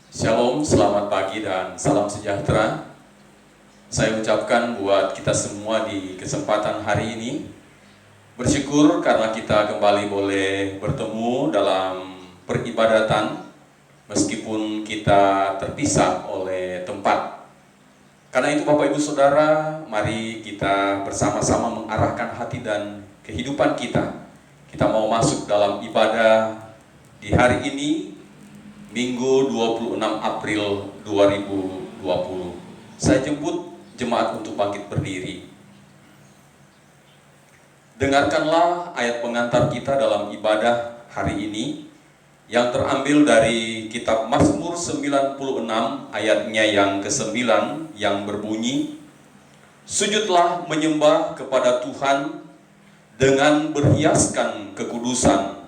Shalom, selamat pagi dan salam sejahtera. Saya ucapkan buat kita semua di kesempatan hari ini. Bersyukur karena kita kembali boleh bertemu dalam peribadatan meskipun kita terpisah oleh tempat. Karena itu Bapak Ibu Saudara, mari kita bersama-sama mengarahkan hati dan kehidupan kita. Kita mau masuk dalam ibadah di hari ini, Minggu 26 April 2020. Saya jemput jemaat untuk bangkit berdiri. Dengarkanlah ayat pengantar kita dalam ibadah hari ini yang terambil dari kitab Mazmur 96 ayatnya yang ke-9 yang berbunyi, "Sujudlah menyembah kepada Tuhan dengan berhiaskan kekudusan.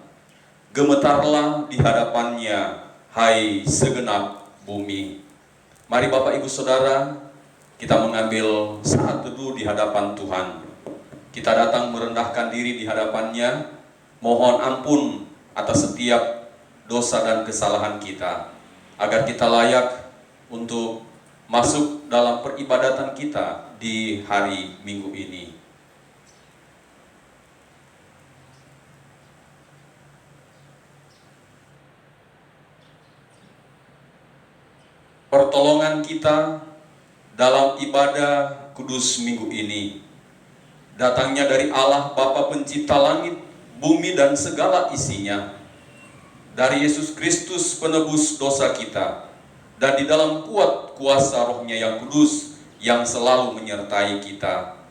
Gemetarlah di hadapannya, hai segenap bumi." Mari Bapak Ibu Saudara, kita mengambil saat teduh di hadapan Tuhan. Kita datang merendahkan diri di hadapannya, mohon ampun atas setiap dosa dan kesalahan kita, agar kita layak untuk masuk dalam peribadatan kita di hari Minggu ini. Pertolongan kita dalam ibadah kudus minggu ini datangnya dari Allah Bapa Pencipta langit, bumi dan segala isinya, dari Yesus Kristus penebus dosa kita, dan di dalam kuat kuasa Roh-Nya yang kudus yang selalu menyertai kita.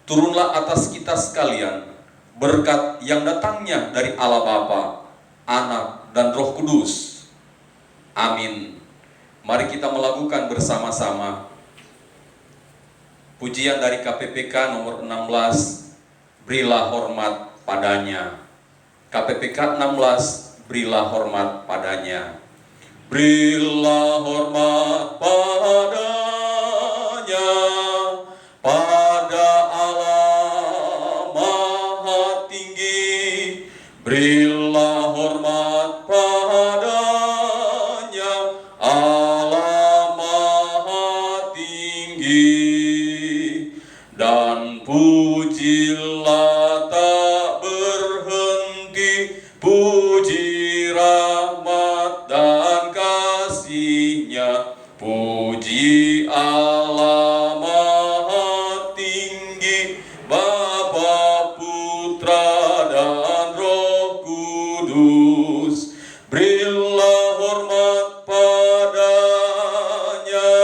Turunlah atas kita sekalian berkat yang datangnya dari Allah Bapa, Anak dan Roh Kudus. Amin. Mari kita melakukan bersama-sama pujian dari KPPK nomor 16, "Berilah hormat padanya." KPPK 16, "Berilah hormat padanya." Berilah hormat padanya, pada Allah Maha Tinggi. Berilah hormat padanya, Allah Maha Tinggi. Dan pujilah tak berhenti, puji rahmat dan kasih-Nya. Puji Allah Maha Tinggi, Bapa, Putra dan Roh Kudus. Berilah hormat padanya,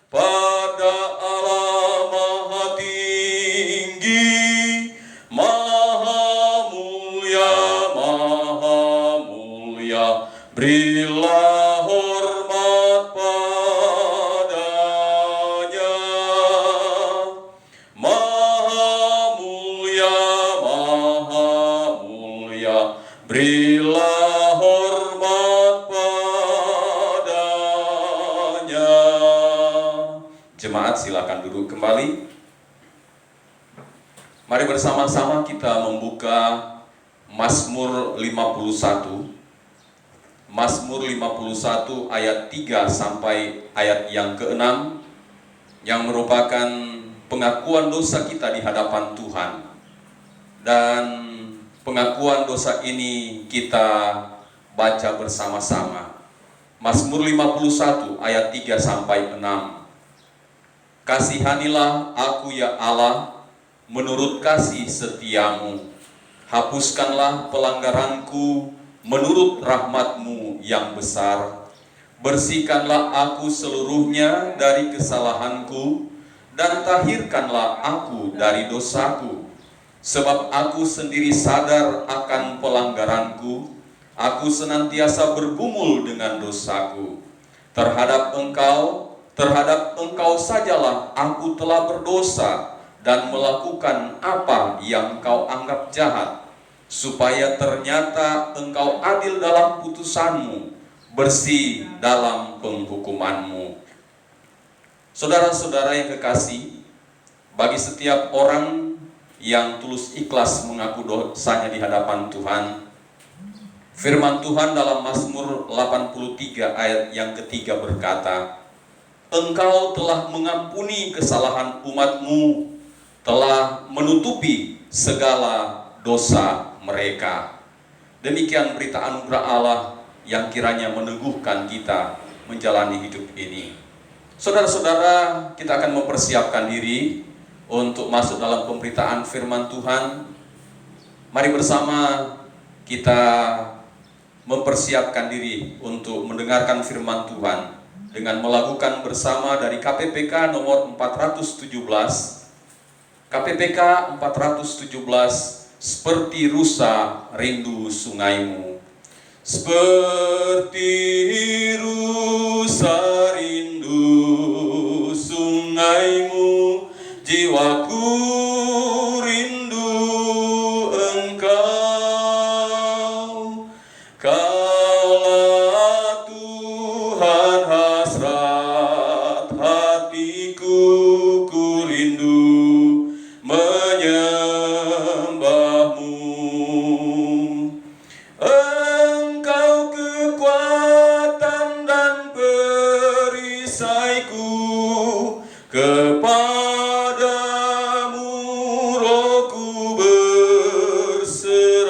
pada Allah Maha Tinggi, Maha Mulia, Maha Mulia. Berilah hormat padanya, Maha Mulia, Maha Mulia. Berilah hormat padanya. Jemaat silakan duduk kembali. Mari bersama-sama kita membuka Mazmur 51. Mazmur 51 ayat 3 sampai ayat yang ke-6 yang merupakan pengakuan dosa kita di hadapan Tuhan. Dan pengakuan dosa ini kita baca bersama-sama. Mazmur 51 ayat 3 sampai 6. "Kasihanilah aku ya Allah, menurut kasih setiamu. Hapuskanlah pelanggaranku menurut rahmat-Mu yang besar. Bersihkanlah aku seluruhnya dari kesalahanku, dan tahirkanlah aku dari dosaku. Sebab aku sendiri sadar akan pelanggaranku, aku senantiasa bergumul dengan dosaku. Terhadap Engkau sajalah aku telah berdosa dan melakukan apa yang Engkau anggap jahat, supaya ternyata Engkau adil dalam putusan-Mu, bersih dalam penghukuman-Mu." Saudara-saudara yang kekasih, bagi setiap orang yang tulus ikhlas mengaku dosanya di hadapan Tuhan, Firman Tuhan dalam Mazmur 83 ayat yang ketiga berkata, Engkau telah mengampuni kesalahan umat-Mu, telah menutupi segala dosa mereka. Demikian berita anugerah Allah yang kiranya meneguhkan kita menjalani hidup ini. Saudara-saudara, kita akan mempersiapkan diri untuk masuk dalam pemberitaan firman Tuhan. Mari bersama kita mempersiapkan diri untuk mendengarkan firman Tuhan dengan melakukan bersama dari KPPK nomor 417. KPPK 417, seperti rusa rindu sungaimu. Seperti rusa rindu sungaimu, jiwaku rindu Engkau. Kaulah Tuhan hasrat hatiku, ku rindu menyembahmu. Engkau kekuatan dan perisaiku, kepadamu rohku berserah.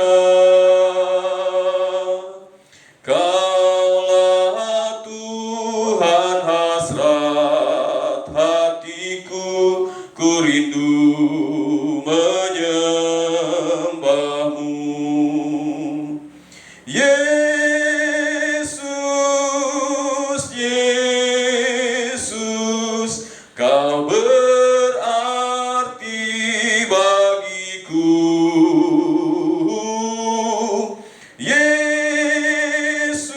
Kaulah Tuhan hasrat hatiku, ku rindu menyembahmu. Yesus, Yesus, Kau berarti bagiku. Yesus,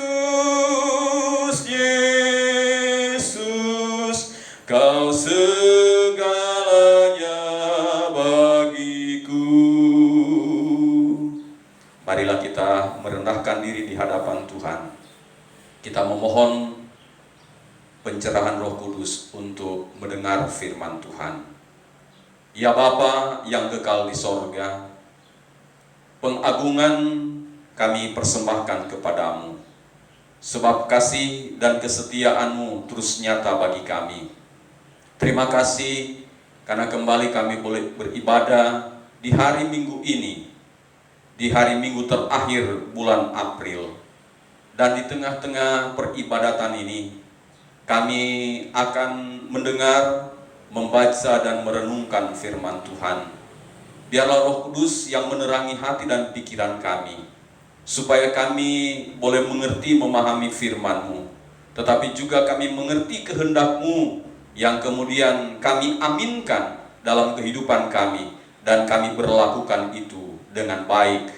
Yesus, Kau segalanya bagiku. Marilah kita merendahkan diri di hadapan Tuhan. Kita memohon pencerahan Roh Kudus untuk mendengar firman Tuhan. Ya Bapa yang kekal di sorga, pengagungan kami persembahkan kepadamu, sebab kasih dan kesetiaan-Mu terus nyata bagi kami. Terima kasih karena kembali kami boleh beribadah di hari Minggu ini, di hari Minggu terakhir bulan April. Dan di tengah-tengah peribadatan ini, kami akan mendengar, membaca dan merenungkan firman Tuhan. Biarlah Roh Kudus yang menerangi hati dan pikiran kami, supaya kami boleh mengerti, memahami firman-Mu, tetapi juga kami mengerti kehendak-Mu yang kemudian kami aminkan dalam kehidupan kami, dan kami berlakukan itu dengan baik.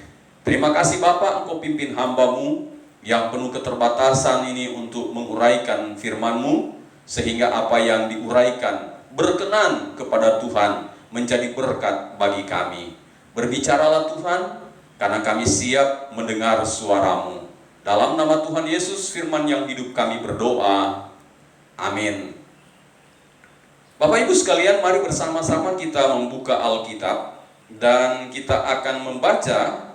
Terima kasih Bapa, Engkau pimpin hamba-Mu yang penuh keterbatasan ini untuk menguraikan firman-Mu, sehingga apa yang diuraikan berkenan kepada Tuhan, menjadi berkat bagi kami. Berbicaralah Tuhan, karena kami siap mendengar suara-Mu. Dalam nama Tuhan Yesus, firman yang hidup kami berdoa. Amin. Bapak Ibu sekalian, mari bersama-sama kita membuka Alkitab, dan kita akan membaca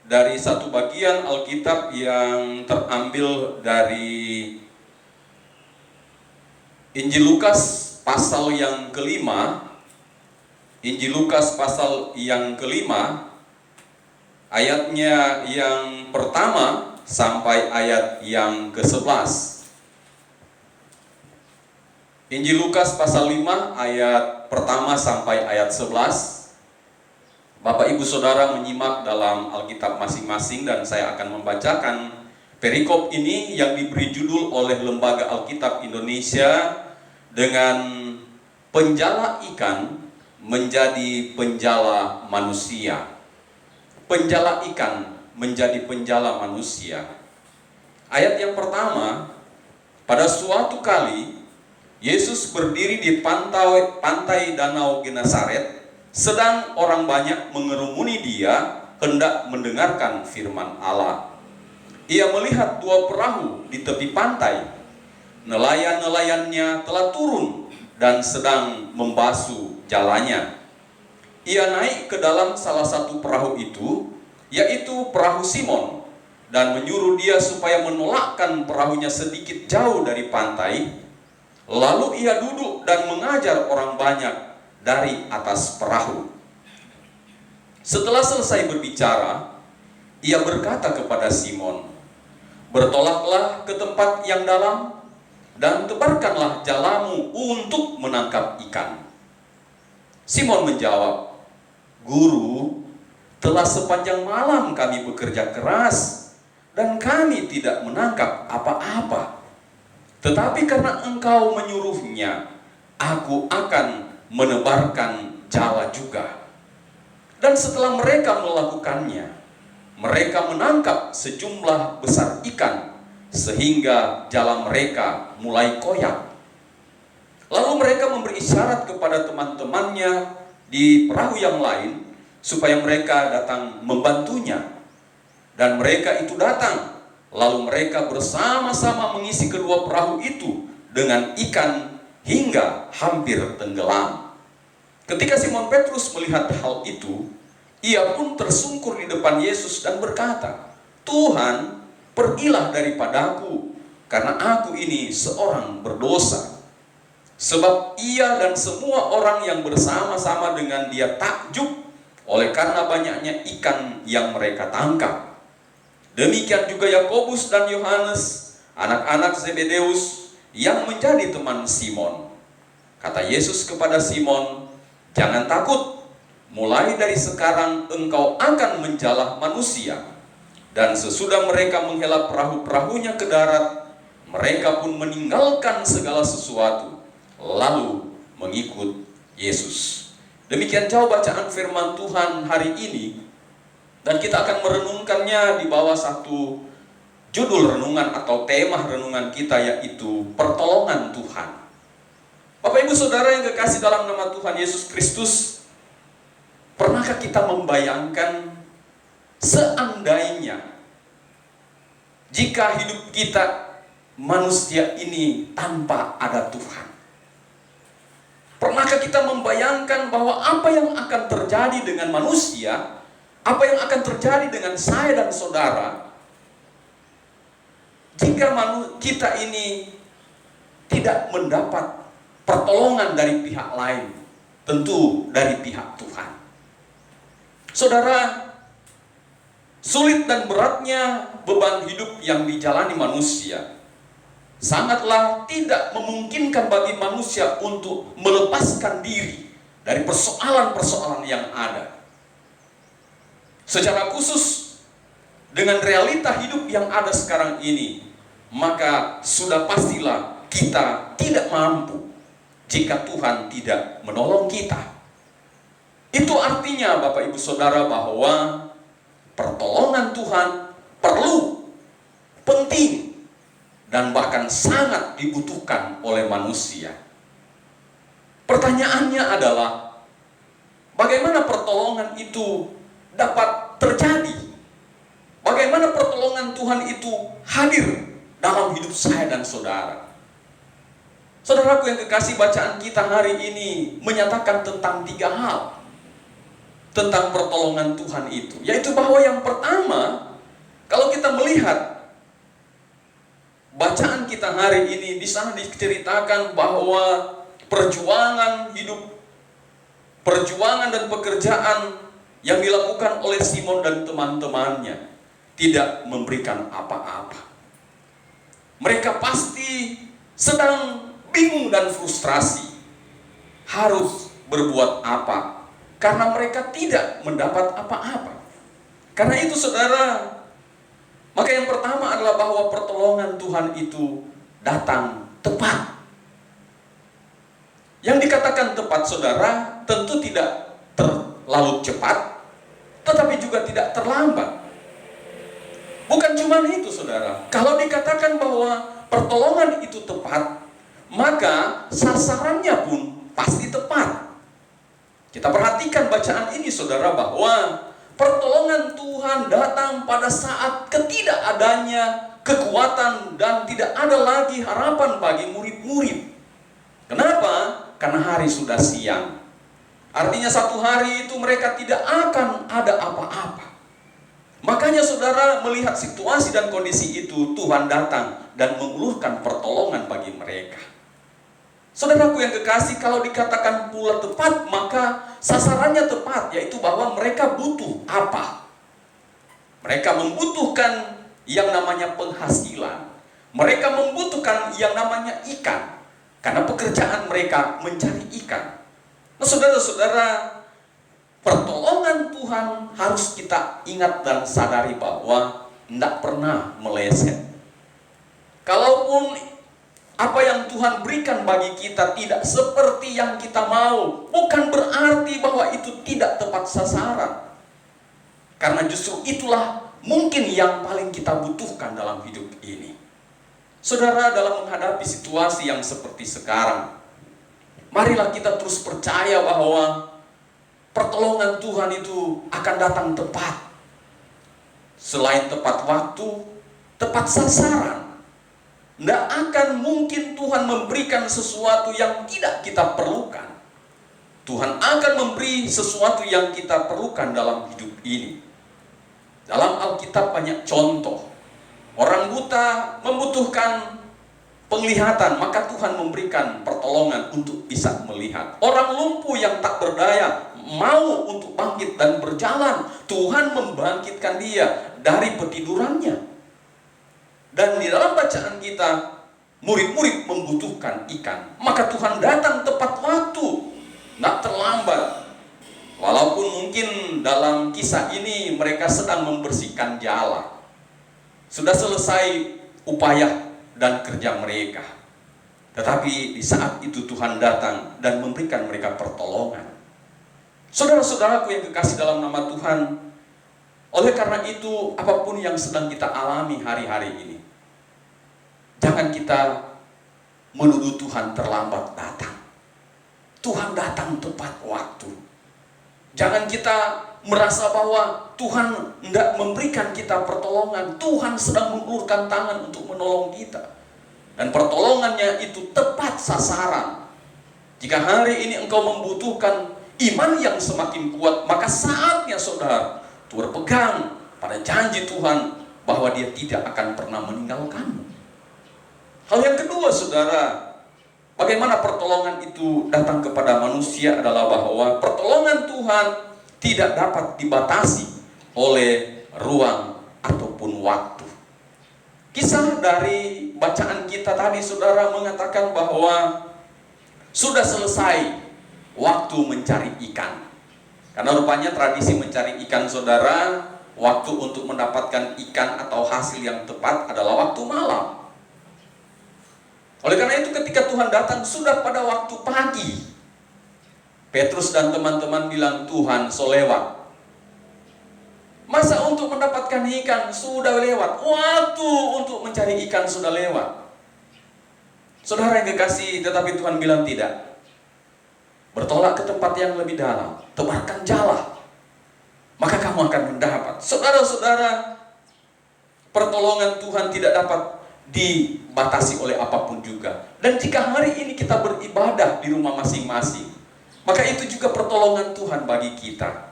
dari satu bagian Alkitab yang terambil dari Injil Lukas pasal yang kelima. Injil Lukas pasal yang kelima, ayatnya yang pertama sampai ayat yang ke-11. Injil Lukas pasal 5 ayat pertama sampai ayat 11. Bapak Ibu Saudara menyimak dalam Alkitab masing-masing, dan saya akan membacakan perikop ini yang diberi judul oleh Lembaga Alkitab Indonesia dengan penjala ikan menjadi penjala manusia. Penjala ikan menjadi penjala manusia. Ayat yang pertama, pada suatu kali Yesus berdiri di pantai Danau Genesaret. Sedang orang banyak mengerumuni Dia hendak mendengarkan firman Allah. Ia melihat dua perahu di tepi pantai. Nelayan-nelayannya telah turun dan sedang membasuh jalannya. Ia naik ke dalam salah satu perahu itu, yaitu perahu Simon, dan menyuruh dia supaya menolakkan perahunya sedikit jauh dari pantai. Lalu ia duduk dan mengajar orang banyak dari atas perahu. Setelah selesai berbicara, ia berkata kepada Simon, "Bertolaklah ke tempat yang dalam dan tebarkanlah jalamu untuk menangkap ikan." Simon menjawab, "Guru, telah sepanjang malam kami bekerja keras dan kami tidak menangkap apa-apa. Tetapi karena Engkau menyuruhnya, aku akan menebarkan jala juga." Dan setelah mereka melakukannya, mereka menangkap sejumlah besar ikan sehingga jala mereka mulai koyak. Lalu mereka memberi isyarat kepada teman-temannya di perahu yang lain supaya mereka datang membantunya. Dan mereka itu datang. Lalu mereka bersama-sama mengisi kedua perahu itu dengan ikan hingga hampir tenggelam. Ketika Simon Petrus melihat hal itu, ia pun tersungkur di depan Yesus dan berkata, "Tuhan, pergilah daripadaku, karena aku ini seorang berdosa." Sebab ia dan semua orang yang bersama-sama dengan dia takjub oleh karena banyaknya ikan yang mereka tangkap. Demikian juga Yakobus dan Yohanes, anak-anak Zebedeus, yang menjadi teman Simon. Kata Yesus kepada Simon, "Jangan takut, mulai dari sekarang engkau akan menjala manusia." Dan sesudah mereka menghela perahu-perahunya ke darat, mereka pun meninggalkan segala sesuatu, lalu mengikut Yesus. Demikian jauh bacaan firman Tuhan hari ini. Dan kita akan merenungkannya di bawah satu judul renungan atau tema renungan kita, yaitu pertolongan Tuhan. Bapak Ibu Saudara yang kekasih dalam nama Tuhan Yesus Kristus, pernahkah kita membayangkan seandainya jika hidup kita manusia ini tanpa ada Tuhan? Pernahkah kita membayangkan bahwa apa yang akan terjadi dengan manusia, apa yang akan terjadi dengan saya dan saudara jika kita ini tidak mendapat pertolongan dari pihak lain, tentu dari pihak Tuhan. Saudara, sulit dan beratnya beban hidup yang dijalani manusia sangatlah tidak memungkinkan bagi manusia untuk melepaskan diri dari persoalan-persoalan yang ada. Secara khusus dengan realita hidup yang ada sekarang ini, maka sudah pastilah kita tidak mampu jika Tuhan tidak menolong kita. Itu artinya Bapak Ibu Saudara bahwa pertolongan Tuhan perlu, penting, dan bahkan sangat dibutuhkan oleh manusia. Pertanyaannya adalah, bagaimana pertolongan itu dapat terjadi? Bagaimana pertolongan Tuhan itu hadir dalam hidup saya dan saudara? Saudaraku yang kekasih, bacaan kita hari ini menyatakan tentang 3 hal tentang pertolongan Tuhan itu, yaitu bahwa yang pertama, kalau kita melihat bacaan kita hari ini, di sana diceritakan bahwa perjuangan hidup, perjuangan dan pekerjaan yang dilakukan oleh Simon dan teman-temannya tidak memberikan apa-apa. Mereka pasti sedang bingung dan frustrasi, harus berbuat apa, karena mereka tidak mendapat apa-apa. Karena itu saudara, maka yang pertama adalah bahwa pertolongan Tuhan itu datang tepat. Yang dikatakan tepat saudara, tentu tidak terlalu cepat, tetapi juga tidak terlambat. Bukan cuma itu saudara, kalau dikatakan bahwa pertolongan itu tepat, maka sasarannya pun pasti tepat. Kita perhatikan bacaan ini saudara, bahwa pertolongan Tuhan datang pada saat ketidakadanya kekuatan dan tidak ada lagi harapan bagi murid-murid. Kenapa? Karena hari sudah siang. Artinya satu hari itu mereka tidak akan ada apa-apa. Makanya saudara melihat situasi dan kondisi itu, Tuhan datang dan mengulurkan pertolongan bagi mereka. Saudaraku yang kekasih, kalau dikatakan pula tepat, maka sasarannya tepat, yaitu bahwa mereka butuh apa? Mereka membutuhkan yang namanya penghasilan. Mereka membutuhkan yang namanya ikan, karena pekerjaan mereka mencari ikan. Nah saudara-saudara, pertolongan Tuhan harus kita ingat dan sadari bahwa tidak pernah meleset. Kalaupun apa yang Tuhan berikan bagi kita tidak seperti yang kita mau, bukan berarti bahwa itu tidak tepat sasaran. Karena justru itulah mungkin yang paling kita butuhkan dalam hidup ini. Saudara, dalam menghadapi situasi yang seperti sekarang, marilah kita terus percaya bahwa pertolongan Tuhan itu akan datang tepat. Selain tepat waktu, tepat sasaran. Tidak akan mungkin Tuhan memberikan sesuatu yang tidak kita perlukan. Tuhan akan memberi sesuatu yang kita perlukan dalam hidup ini. Dalam Alkitab banyak contoh. Orang buta membutuhkan penglihatan, maka Tuhan memberikan pertolongan untuk bisa melihat. Orang lumpuh yang tak berdaya mau untuk bangkit dan berjalan, Tuhan membangkitkan dia dari petidurannya. Dan di dalam bacaan kita, murid-murid membutuhkan ikan, maka Tuhan datang tepat waktu, tidak terlambat. Walaupun mungkin dalam kisah ini mereka sedang membersihkan jala, sudah selesai upaya dan kerja mereka, tetapi di saat itu Tuhan datang dan memberikan mereka pertolongan. Saudara-saudaraku yang kekasih dalam nama Tuhan, oleh karena itu apapun yang sedang kita alami hari-hari ini, jangan kita menuduh Tuhan terlambat datang. Tuhan datang tepat waktu. Jangan kita merasa bahwa Tuhan tidak memberikan kita pertolongan. Tuhan sedang mengulurkan tangan untuk menolong kita. Dan pertolongannya itu tepat sasaran. Jika hari ini engkau membutuhkan iman yang semakin kuat, maka saatnya saudara berpegang pada janji Tuhan bahwa Dia tidak akan pernah meninggalkanmu. Hal yang kedua saudara, bagaimana pertolongan itu datang kepada manusia adalah bahwa pertolongan Tuhan tidak dapat dibatasi oleh ruang ataupun waktu. Kisah dari bacaan kita tadi saudara mengatakan bahwa sudah selesai waktu mencari ikan. Karena rupanya tradisi mencari ikan saudara, waktu untuk mendapatkan ikan atau hasil yang tepat adalah waktu malam. Oleh karena itu ketika Tuhan datang sudah pada waktu pagi, Petrus dan teman-teman bilang, Tuhan solewat. Masa untuk mendapatkan ikan sudah lewat, waktu untuk mencari ikan sudah lewat. Saudara yang kekasih, tetapi Tuhan bilang tidak. Bertolak ke tempat yang lebih dalam, tebarkan jala, maka kamu akan mendapat. Saudara-saudara, pertolongan Tuhan tidak dapat dibatasi oleh apapun juga. Dan jika hari ini kita beribadah di rumah masing-masing, maka itu juga pertolongan Tuhan bagi kita.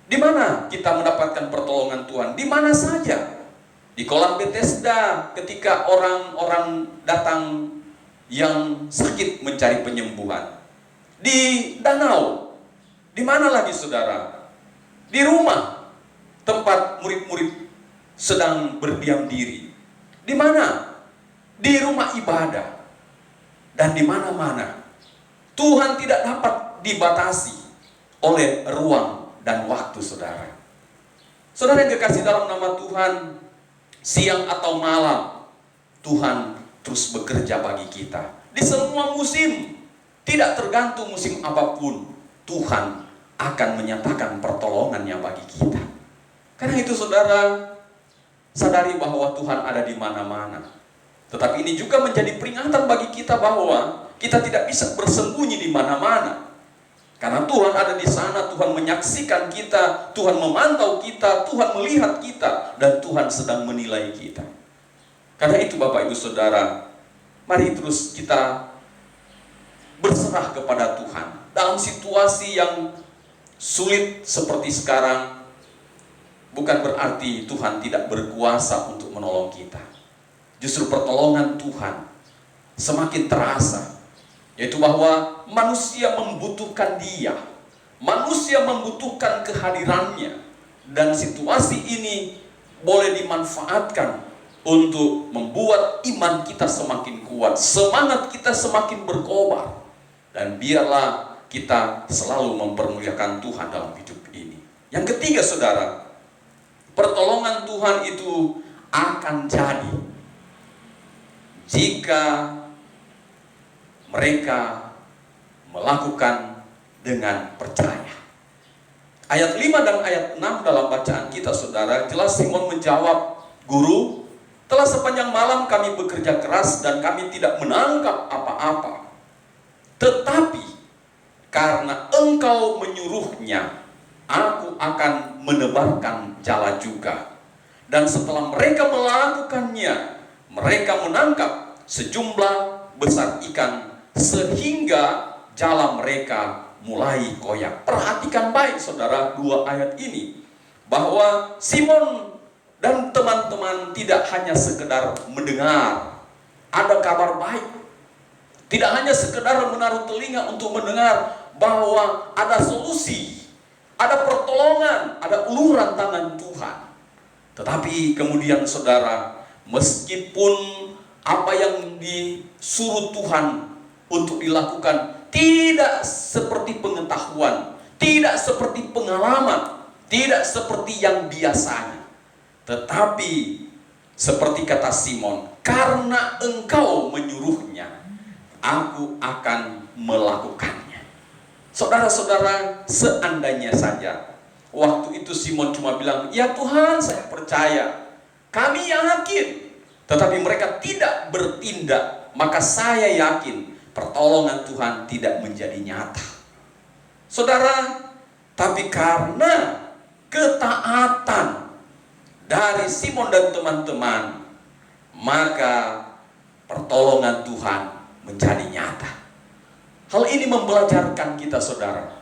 Di mana kita mendapatkan pertolongan Tuhan? Di mana saja. Di kolam Bethesda ketika orang-orang datang yang sakit mencari penyembuhan. Di danau. Di mana lagi saudara? Di rumah tempat murid-murid sedang berdiam diri. Di mana? Di rumah ibadah. Dan di mana-mana. Tuhan tidak dapat dibatasi oleh ruang dan waktu saudara. Saudara yang kekasih dalam nama Tuhan, siang atau malam, Tuhan terus bekerja bagi kita. Di semua musim, tidak tergantung musim apapun, Tuhan akan menyatakan pertolongannya bagi kita. Karena itu saudara, sadari bahwa Tuhan ada di mana-mana. Tetapi ini juga menjadi peringatan bagi kita bahwa kita tidak bisa bersembunyi di mana-mana. Karena Tuhan ada di sana, Tuhan menyaksikan kita, Tuhan memantau kita, Tuhan melihat kita, dan Tuhan sedang menilai kita. Karena itu Bapak Ibu Saudara, mari terus kita berserah kepada Tuhan. Dalam situasi yang sulit seperti sekarang, bukan berarti Tuhan tidak berkuasa untuk menolong kita. Justru pertolongan Tuhan semakin terasa, yaitu bahwa manusia membutuhkan Dia, manusia membutuhkan kehadirannya, dan situasi ini boleh dimanfaatkan untuk membuat iman kita semakin kuat, semangat kita semakin berkobar, dan biarlah kita selalu mempermuliakan Tuhan dalam hidup ini. Yang ketiga, saudara, pertolongan Tuhan itu akan jadi jika mereka melakukan dengan percaya. Ayat 5 dan ayat 6 dalam bacaan kita, saudara, jelas Simon menjawab, "Guru, telah sepanjang malam kami bekerja keras dan kami tidak menangkap apa-apa. Tetapi karena Engkau menyuruhnya, aku akan menebarkan jala juga." Dan setelah mereka melakukannya, mereka menangkap sejumlah besar ikan sehingga jala mereka mulai koyak. Perhatikan baik, saudara, dua ayat ini, bahwa Simon dan teman-teman tidak hanya sekedar mendengar ada kabar baik, tidak hanya sekedar menaruh telinga untuk mendengar bahwa ada solusi, ada pertolongan, ada uluran tangan Tuhan. Tetapi kemudian, saudara, meskipun apa yang disuruh Tuhan untuk dilakukan tidak seperti pengetahuan, tidak seperti pengalaman, tidak seperti yang biasanya, tetapi seperti kata Simon, karena Engkau menyuruhnya, aku akan melakukannya. Saudara-saudara, seandainya saja waktu itu Simon cuma bilang, "Ya Tuhan, saya percaya, kami yakin," tetapi mereka tidak bertindak, maka saya yakin pertolongan Tuhan tidak menjadi nyata. Saudara, tapi karena ketaatan dari Simon dan teman-teman, maka pertolongan Tuhan menjadi nyata. Hal ini membelajarkan kita, saudara,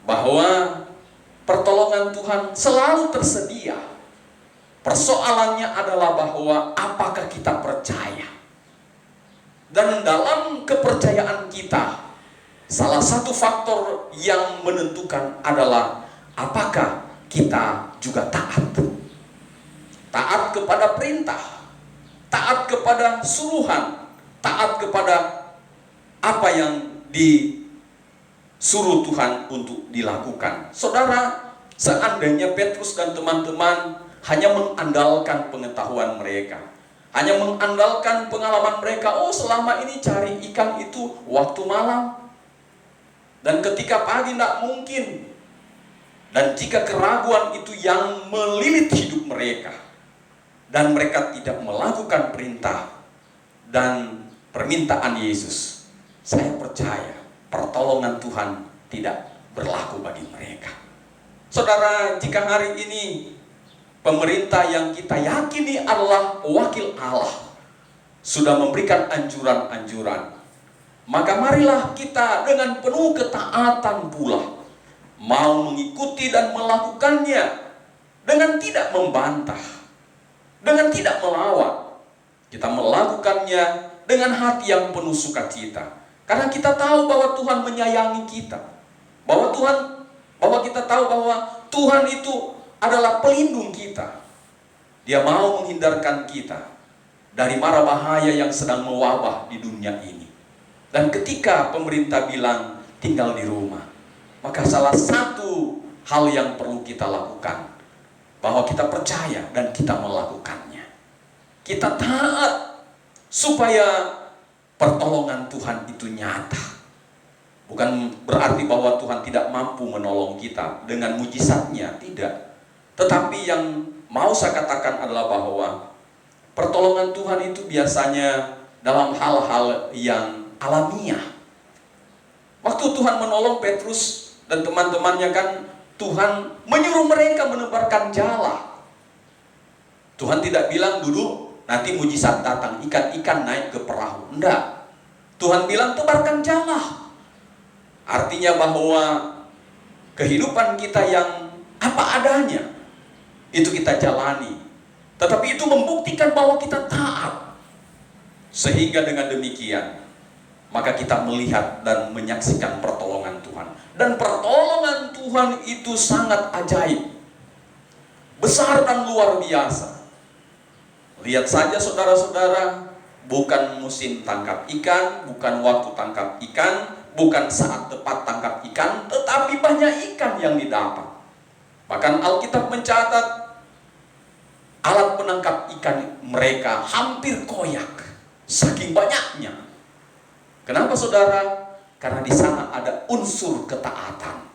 bahwa pertolongan Tuhan selalu tersedia. Persoalannya adalah bahwa apakah kita percaya. Dan dalam kepercayaan kita, salah satu faktor yang menentukan adalah apakah kita juga taat. Taat kepada perintah, taat kepada suruhan, taat kepada apa yang disuruh Tuhan untuk dilakukan. Saudara, seandainya Petrus dan teman-teman hanya mengandalkan pengetahuan mereka, hanya mengandalkan pengalaman mereka, oh selama ini cari ikan itu waktu malam, dan ketika pagi tidak mungkin. Dan jika keraguan itu yang melilit hidup mereka, dan mereka tidak melakukan perintah dan permintaan Yesus, saya percaya pertolongan Tuhan tidak berlaku bagi mereka. Saudara, jika hari ini pemerintah yang kita yakini adalah wakil Allah sudah memberikan anjuran-anjuran, maka marilah kita dengan penuh ketaatan pula mau mengikuti dan melakukannya, dengan tidak membantah, dengan tidak melawan. Kita melakukannya dengan hati yang penuh sukacita, karena kita tahu bahwa Tuhan menyayangi kita, bahwa kita tahu bahwa Tuhan itu adalah pelindung kita. Dia mau menghindarkan kita dari mara bahaya yang sedang mewabah di dunia ini. Dan ketika pemerintah bilang tinggal di rumah, maka salah satu hal yang perlu kita lakukan, bahwa kita percaya dan kita melakukannya. Kita taat supaya pertolongan Tuhan itu nyata. Bukan berarti bahwa Tuhan tidak mampu menolong kita dengan mujizatnya, tidak. Tetapi yang mau saya katakan adalah bahwa pertolongan Tuhan itu biasanya dalam hal-hal yang alamiah. Waktu Tuhan menolong Petrus dan teman-temannya, kan Tuhan menyuruh mereka menebarkan jala. Tuhan tidak bilang duduk nanti mujizat datang, ikan-ikan naik ke perahu. Enggak. Tuhan bilang tebarkan jala. Artinya bahwa kehidupan kita yang apa adanya, itu kita jalani. Tetapi itu membuktikan bahwa kita taat. Sehingga dengan demikian, maka kita melihat dan menyaksikan pertolongan Tuhan. Dan pertolongan Tuhan itu sangat ajaib, besar dan luar biasa. Lihat saja saudara-saudara, bukan musim tangkap ikan, bukan waktu tangkap ikan, bukan saat tepat tangkap ikan, tetapi banyak ikan yang didapat. Bahkan Alkitab mencatat alat penangkap ikan mereka hampir koyak, saking banyaknya. Kenapa saudara? Karena di sana ada unsur ketaatan.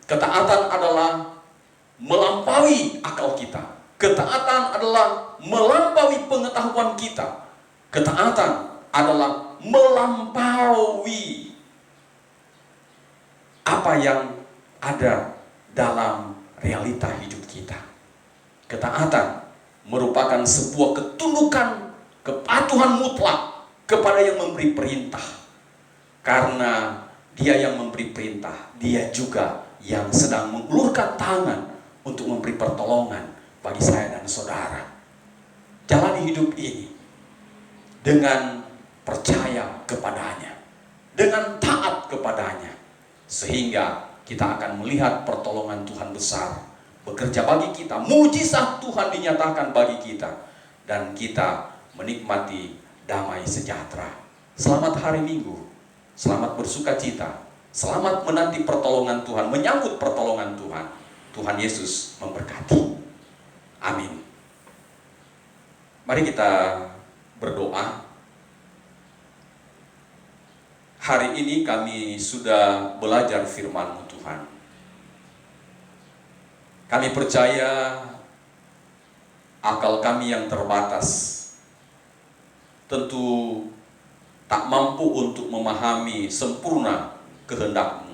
Ketaatan adalah melampaui akal kita. Ketaatan adalah melampaui pengetahuan kita. Ketaatan adalah melampaui apa yang ada dalam realita hidup kita. Ketaatan merupakan sebuah ketundukan, kepatuhan mutlak kepada yang memberi perintah. Karena dia yang memberi perintah, dia juga yang sedang mengulurkan tangan untuk memberi pertolongan bagi saya dan saudara. Jalani hidup ini dengan percaya kepadanya, dengan taat kepadanya, sehingga kita akan melihat pertolongan Tuhan besar bekerja bagi kita, mujizat Tuhan dinyatakan bagi kita, dan kita menikmati damai sejahtera. Selamat hari Minggu, selamat bersuka cita, selamat menanti pertolongan Tuhan, menyambut pertolongan Tuhan. Tuhan Yesus memberkati. Amin. Mari kita berdoa. Hari ini kami sudah belajar firman-Mu Tuhan. Kami percaya akal kami yang terbatas tentu tak mampu untuk memahami sempurna kehendak-Mu.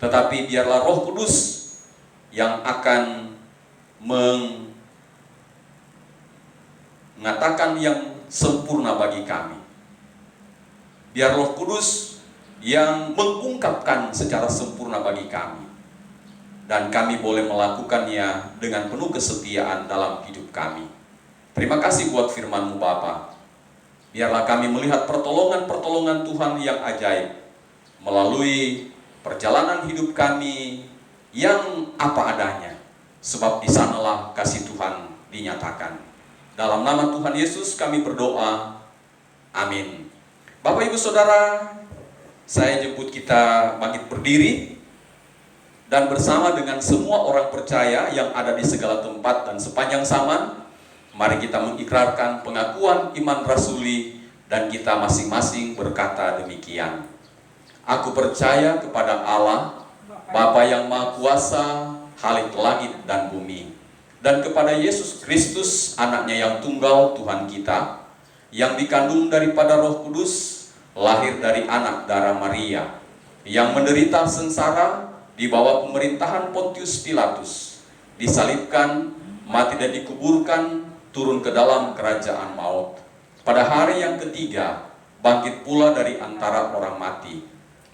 Tetapi biarlah Roh Kudus yang akan mengatakan yang sempurna bagi kami. Biar Roh Kudus yang mengungkapkan secara sempurna bagi kami. Dan kami boleh melakukannya dengan penuh kesetiaan dalam hidup kami. Terima kasih buat firman-Mu Bapa. Biarlah kami melihat pertolongan-pertolongan Tuhan yang ajaib melalui perjalanan hidup kami yang apa adanya. Sebab di sanalah kasih Tuhan dinyatakan. Dalam nama Tuhan Yesus kami berdoa. Amin. Bapak Ibu Saudara, saya jemput kita bangkit berdiri. Dan bersama dengan semua orang percaya yang ada di segala tempat dan sepanjang zaman, mari kita mengikrarkan pengakuan iman rasuli dan kita masing-masing berkata demikian. Aku percaya kepada Allah, Bapa yang Maha Kuasa, Khalik langit dan bumi, dan kepada Yesus Kristus, anaknya yang tunggal Tuhan kita, yang dikandung daripada Roh Kudus, lahir dari anak darah Maria, yang menderita sengsara di bawah pemerintahan Pontius Pilatus, disalibkan, mati dan dikuburkan, turun ke dalam kerajaan maut. Pada hari yang ketiga, bangkit pula dari antara orang mati,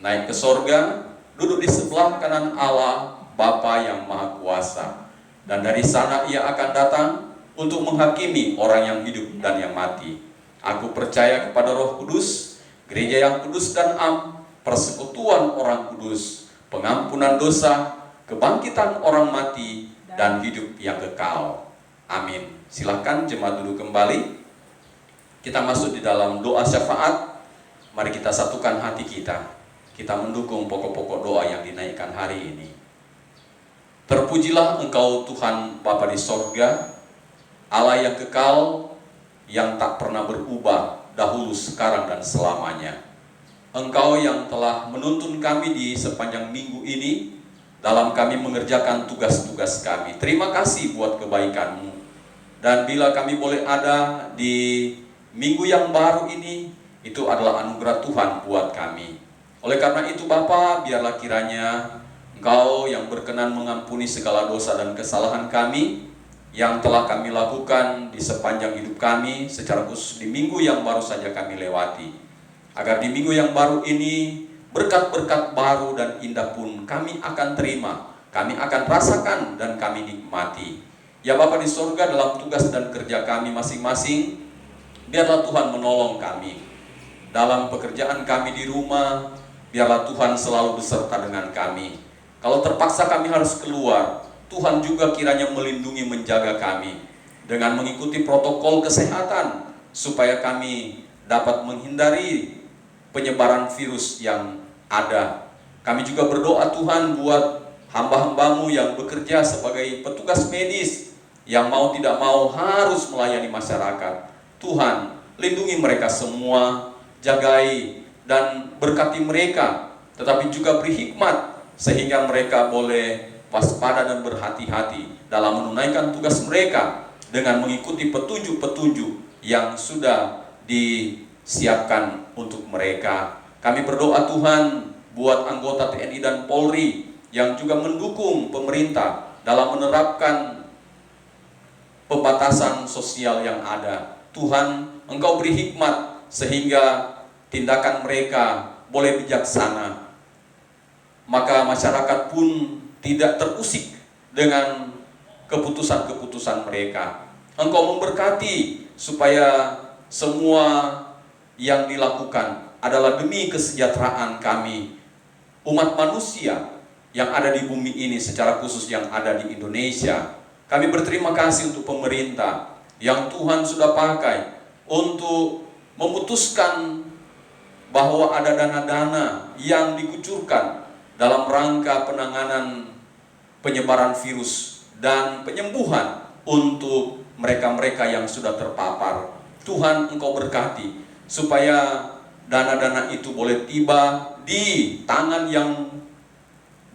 naik ke sorga, duduk di sebelah kanan Allah, Bapa yang Maha Kuasa. Dan dari sana ia akan datang untuk menghakimi orang yang hidup dan yang mati. Aku percaya kepada Roh Kudus, gereja yang kudus dan am, persekutuan orang kudus, pengampunan dosa, kebangkitan orang mati, dan hidup yang kekal. Amin. Silakan jemaat duduk kembali. Kita masuk di dalam doa syafaat. Mari kita satukan hati kita. Kita mendukung pokok-pokok doa yang dinaikkan hari ini. Terpujilah Engkau Tuhan Bapa di sorga, Allah yang kekal, yang tak pernah berubah dahulu, sekarang, dan selamanya. Engkau yang telah menuntun kami di sepanjang minggu ini dalam kami mengerjakan tugas-tugas kami. Terima kasih buat kebaikan-Mu. Dan bila kami boleh ada di minggu yang baru ini, itu adalah anugerah Tuhan buat kami. Oleh karena itu Bapa, biarlah kiranya Engkau yang berkenan mengampuni segala dosa dan kesalahan kami yang telah kami lakukan di sepanjang hidup kami, secara khusus di minggu yang baru saja kami lewati. Agar di minggu yang baru ini, berkat-berkat baru dan indah pun kami akan terima, kami akan rasakan dan kami nikmati. Ya Bapa di sorga, dalam tugas dan kerja kami masing-masing, biarlah Tuhan menolong kami. Dalam pekerjaan kami di rumah, biarlah Tuhan selalu beserta dengan kami. Kalau terpaksa kami harus keluar, Tuhan juga kiranya melindungi menjaga kami dengan mengikuti protokol kesehatan, supaya kami dapat menghindari penyebaran virus yang ada. Kami juga berdoa Tuhan buat hamba-hambamu yang bekerja sebagai petugas medis, yang mau tidak mau harus melayani masyarakat. Tuhan, lindungi mereka semua, jagai dan berkati mereka, tetapi juga beri hikmat sehingga mereka boleh waspada dan berhati-hati dalam menunaikan tugas mereka dengan mengikuti petunjuk-petunjuk yang sudah disiapkan untuk mereka. Kami berdoa Tuhan buat anggota TNI dan Polri yang juga mendukung pemerintah dalam menerapkan pembatasan sosial yang ada. Tuhan, Engkau beri hikmat sehingga tindakan mereka boleh bijaksana, maka masyarakat pun tidak terusik dengan keputusan-keputusan mereka. Engkau memberkati supaya semua yang dilakukan adalah demi kesejahteraan kami, umat manusia yang ada di bumi ini, secara khusus yang ada di Indonesia. Kami berterima kasih untuk pemerintah yang Tuhan sudah pakai untuk memutuskan bahwa ada dana-dana yang dikucurkan dalam rangka penanganan penyebaran virus dan penyembuhan untuk mereka-mereka yang sudah terpapar. Tuhan, Engkau berkati supaya dana-dana itu boleh tiba di tangan yang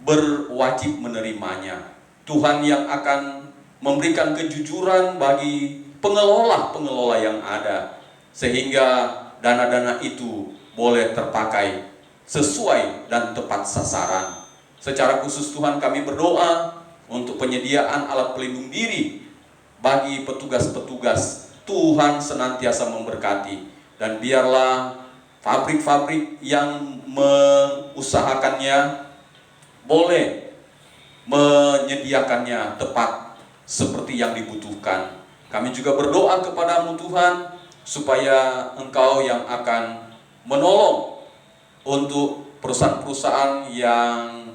berwajib menerimanya. Tuhan yang akan memberikan kejujuran bagi pengelola-pengelola yang ada, sehingga dana-dana itu boleh terpakai sesuai dan tepat sasaran. Secara khusus Tuhan, kami berdoa untuk penyediaan alat pelindung diri bagi petugas-petugas. Tuhan senantiasa memberkati, dan biarlah pabrik-pabrik yang mengusahakannya boleh menyediakannya tepat seperti yang dibutuhkan. Kami juga berdoa kepadamu Tuhan, supaya Engkau yang akan menolong untuk perusahaan-perusahaan yang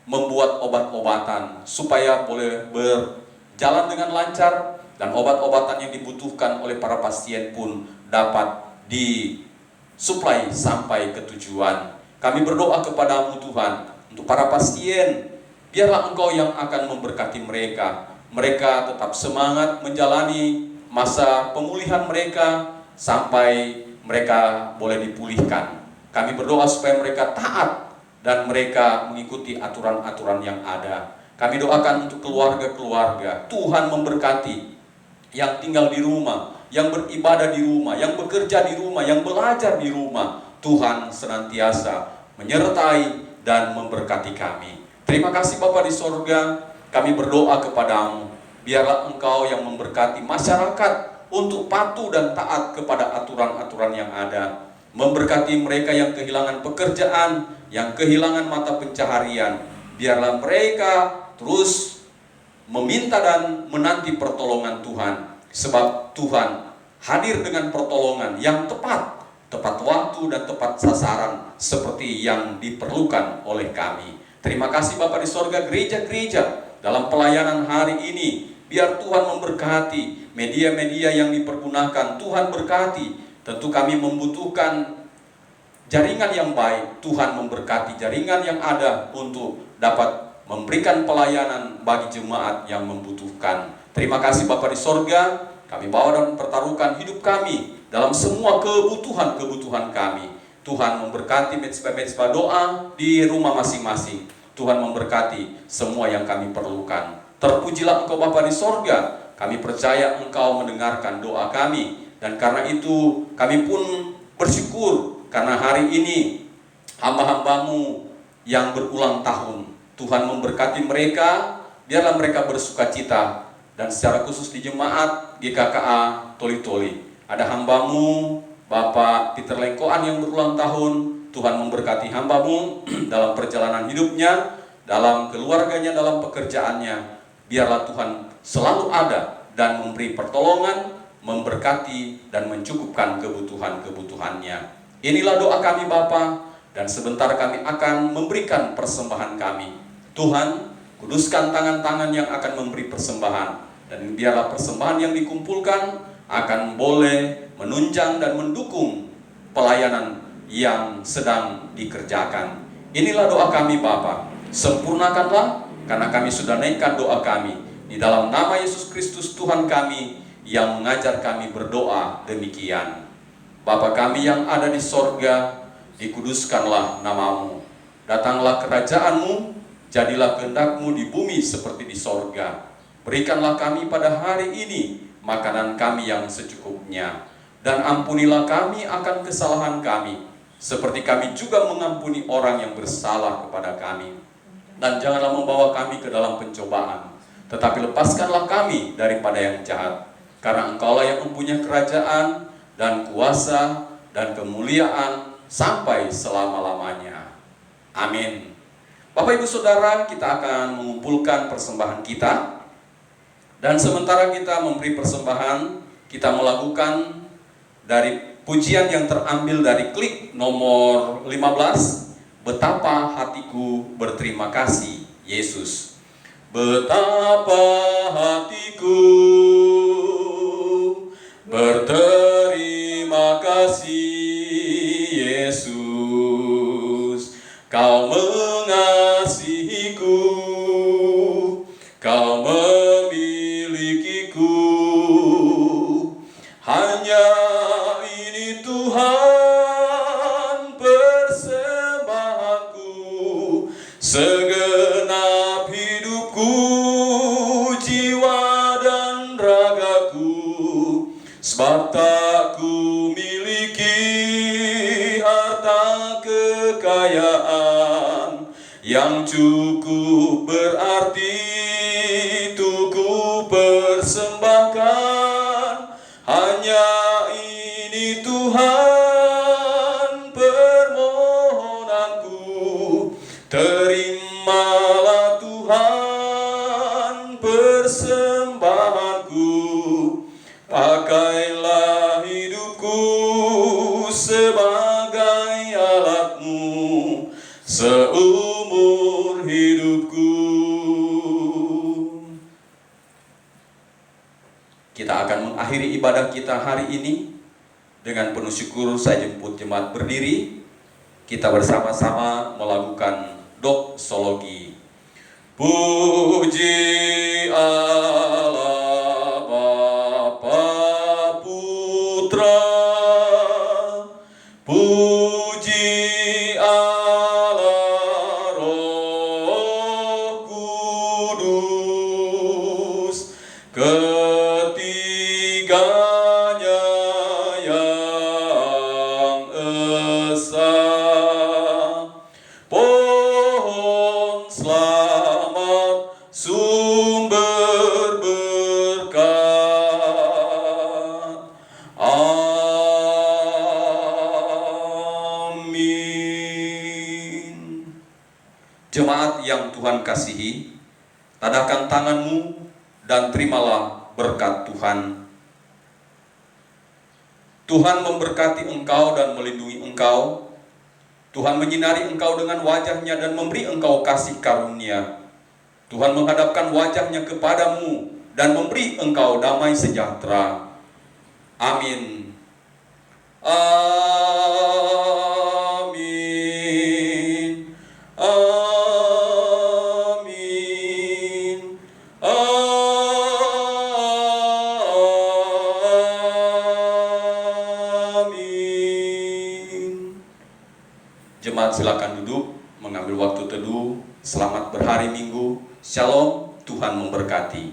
membuat obat-obatan, supaya boleh berjalan dengan lancar, dan obat-obatan yang dibutuhkan oleh para pasien pun dapat disuplai sampai ke tujuan. Kami berdoa kepadamu Tuhan untuk para pasien, biarlah Engkau yang akan memberkati mereka. Mereka tetap semangat menjalani masa pemulihan mereka sampai mereka boleh dipulihkan. Kami berdoa supaya mereka taat dan mereka mengikuti aturan-aturan yang ada. Kami doakan untuk keluarga-keluarga, Tuhan memberkati yang tinggal di rumah, yang beribadah di rumah, yang bekerja di rumah, yang belajar di rumah. Tuhan senantiasa menyertai dan memberkati kami. Terima kasih Bapa di sorga, kami berdoa kepadamu, biarlah Engkau yang memberkati masyarakat untuk patuh dan taat kepada aturan-aturan yang ada. Memberkati mereka yang kehilangan pekerjaan, yang kehilangan mata pencaharian. Biarlah mereka terus meminta dan menanti pertolongan Tuhan, sebab Tuhan hadir dengan pertolongan yang tepat waktu dan tepat sasaran seperti yang diperlukan oleh kami. Terima kasih Bapa di sorga, gereja-gereja dalam pelayanan hari ini, biar Tuhan memberkati media-media yang dipergunakan. Tuhan berkati, tentu kami membutuhkan jaringan yang baik. Tuhan memberkati jaringan yang ada untuk dapat memberikan pelayanan bagi jemaat yang membutuhkan. Terima kasih Bapa di sorga, kami bawa dan pertaruhkan hidup kami dalam semua kebutuhan kami. Tuhan memberkati mezbah-mezbah doa di rumah masing-masing. Tuhan memberkati semua yang kami perlukan. Terpujilah Engkau Bapa di sorga. Kami percaya Engkau mendengarkan doa kami, dan karena itu kami pun bersyukur karena hari ini hamba-hambamu yang berulang tahun. Tuhan memberkati mereka, biarlah mereka bersukacita, dan secara khusus di jemaat GKKA Toli-Toli ada hambamu Bapak Peter Lengkoan yang berulang tahun. Tuhan memberkati hambamu dalam perjalanan hidupnya, dalam keluarganya, dalam pekerjaannya. biarlah Tuhan selalu ada dan memberi pertolongan, memberkati dan mencukupkan kebutuhan-kebutuhannya. Inilah doa kami Bapa, dan sebentar kami akan memberikan persembahan kami. Tuhan, kuduskan tangan-tangan yang akan memberi persembahan, dan biarlah persembahan yang dikumpulkan akan boleh menunjang dan mendukung pelayanan yang sedang dikerjakan. Inilah doa kami Bapa. Sempurnakanlah, karena kami sudah naikkan doa kami di dalam nama Yesus Kristus Tuhan kami yang mengajar kami berdoa demikian. Bapa kami yang ada di sorga, dikuduskanlah namamu. Datanglah kerajaan-Mu, jadilah kehendak-Mu di bumi seperti di sorga. Berikanlah kami pada hari ini makanan kami yang secukupnya, dan ampunilah kami akan kesalahan kami, seperti kami juga mengampuni orang yang bersalah kepada kami. Dan janganlah membawa kami ke dalam pencobaan, tetapi lepaskanlah kami daripada yang jahat. Karena Engkaulah yang mempunyai kerajaan dan kuasa dan kemuliaan sampai selama-lamanya. Amin. Bapak Ibu Saudara, kita akan mengumpulkan persembahan kita. Dan sementara kita memberi persembahan, kita melakukan dari pujian yang terambil dari klik nomor 15, Betapa Hatiku Berterima Kasih Yesus. Betapa hatiku berterima kasih Yesus, Kau mengasihiku, Kau memilikiku. Hanya ini Tuhan persembahanku, segenap hidupku, jiwa dan ragaku. Sebab tak ku miliki harta kekayaan yang cukup berarti untuk ku persembahkan. Hanya ini Tuhan permohonanku, terimalah Tuhan persembahanku. Pakailah hidupku sebagai alat-Mu seumur hidupku. Kita akan mengakhiri ibadah kita hari ini dengan penuh syukur. Saya jemput jemaat berdiri. Kita bersama-sama melakukan doksologi. Puji Allah Bapa Putra, puji Allah Roh Kudus, ketiganya yang esa. Pohon selamat, sumber berkat. Amin. Jemaat yang Tuhan kasihi, tadahkan tanganmu dan terimalah berkat Tuhan. Tuhan memberkati engkau dan melindungi engkau. Tuhan menyinari engkau dengan wajah-Nya dan memberi engkau kasih karunia. Tuhan menghadapkan wajah-Nya kepadamu dan memberi engkau damai sejahtera. Amin. Amin. Amin. Amin. Jemaat silakan duduk, mengambil waktu teduh. Selamat berhari Minggu. Shalom, Tuhan memberkati.